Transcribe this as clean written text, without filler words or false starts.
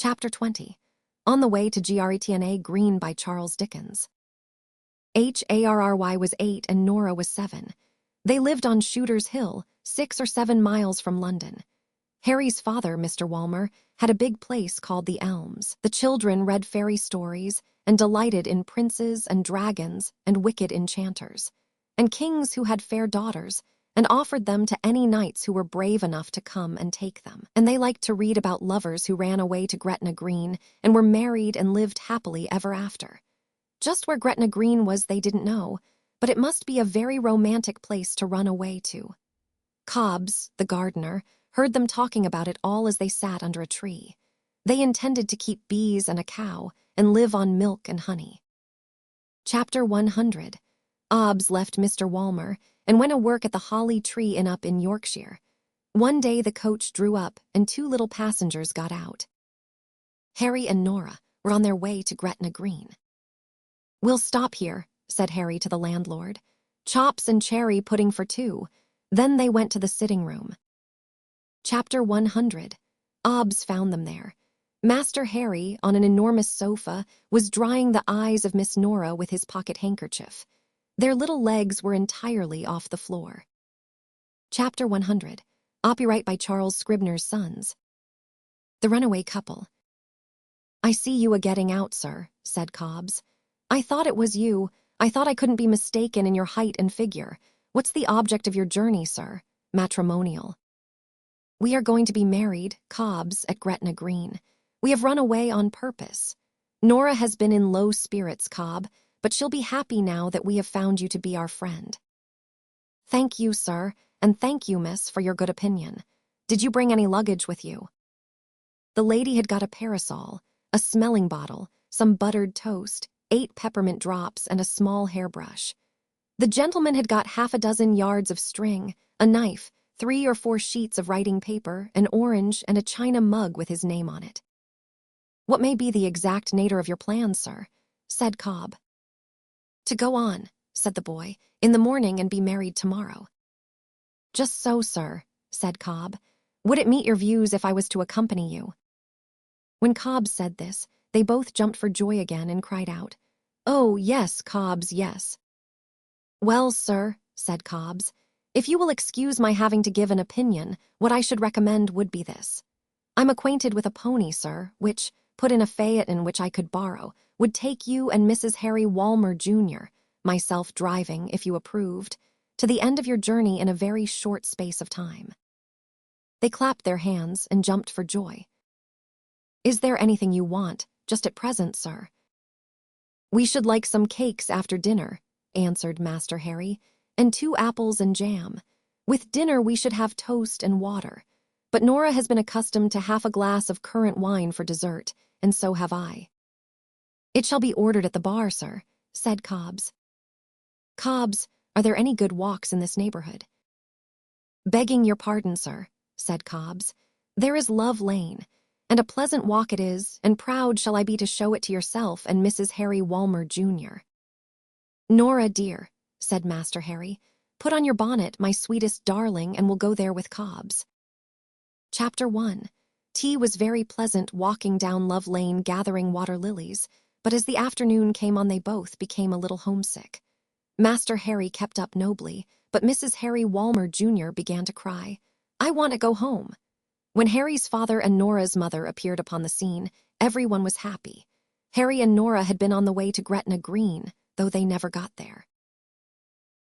Chapter 20. On the Way to Gretna Green by Charles Dickens. Harry was 8 and Nora was 7. They lived on Shooter's Hill, 6 or 7 miles from London. Harry's father, Mr. Walmer, had a big place called the Elms. The children read fairy stories and delighted in princes and dragons and wicked enchanters, and kings who had fair daughters, and offered them to any knights who were brave enough to come and take them. And they liked to read about lovers who ran away to Gretna Green and were married and lived happily ever after. Just where Gretna Green was they didn't know, but it must be a very romantic place to run away to. Cobbs, the gardener, heard them talking about it all as they sat under a tree. They intended to keep bees and a cow and live on milk and honey. Chapter 100. Obbs left Mr. Walmer and went to work at the Holly Tree Inn up in Yorkshire. One day the coach drew up and 2 little passengers got out. Harry and Nora were on their way to Gretna Green. "We'll stop here," said Harry to the landlord. "Chops and cherry pudding for 2. Then they went to the sitting room. Chapter 100. Obbs found them there. Master Harry, on an enormous sofa, was drying the eyes of Miss Nora with his pocket handkerchief. Their little legs were entirely off the floor. Chapter 100. Copyright by Charles Scribner's Sons. The Runaway Couple. "I see you a-getting out, sir," said Cobbs. "I thought it was you. I thought I couldn't be mistaken in your height and figure. What's the object of your journey, sir?" "Matrimonial." "We are going to be married, Cobbs, at Gretna Green. We have run away on purpose. Nora has been in low spirits, Cobb, but she'll be happy now that we have found you to be our friend." "Thank you, sir, and thank you, miss, for your good opinion. Did you bring any luggage with you?" The lady had got a parasol, a smelling bottle, some buttered toast, 8 peppermint drops, and a small hairbrush. The gentleman had got 6 yards of string, a knife, 3 or 4 sheets of writing paper, an orange, and a china mug with his name on it. "What may be the exact nature of your plans, sir?" said Cobb. "To go on," said the boy, "in the morning and be married tomorrow." "Just so, sir," said Cobb. "Would it meet your views if I was to accompany you?" When Cobb said this, they both jumped for joy again and cried out, "Oh, yes, Cobbs, yes." "Well, sir," said Cobbs, "if you will excuse my having to give an opinion, what I should recommend would be this. I'm acquainted with a pony, sir, which, put in a phaeton which I could borrow, would take you and Mrs. Harry Walmer, Jr., myself driving, if you approved, to the end of your journey in a very short space of time." They clapped their hands and jumped for joy. "Is there anything you want, just at present, sir?" "We should like some cakes after dinner," answered Master Harry, "and 2 apples and jam. With dinner we should have toast and water. But Nora has been accustomed to half a glass of currant wine for dessert, and so have I." "It shall be ordered at the bar, sir," said Cobbs. "Cobbs, are there any good walks in this neighborhood?" "Begging your pardon, sir," said Cobbs, "there is Love Lane, and a pleasant walk it is, and proud shall I be to show it to yourself and Mrs. Harry Walmer, Jr." "Nora, dear," said Master Harry, "put on your bonnet, my sweetest darling, and we'll go there with Cobbs." Chapter 1. Tea was very pleasant walking down Love Lane gathering water lilies, but as the afternoon came on they both became a little homesick. Master Harry kept up nobly, but Mrs. Harry Walmer, Jr. began to cry, "I want to go home." When Harry's father and Nora's mother appeared upon the scene, everyone was happy. Harry and Nora had been on the way to Gretna Green, though they never got there.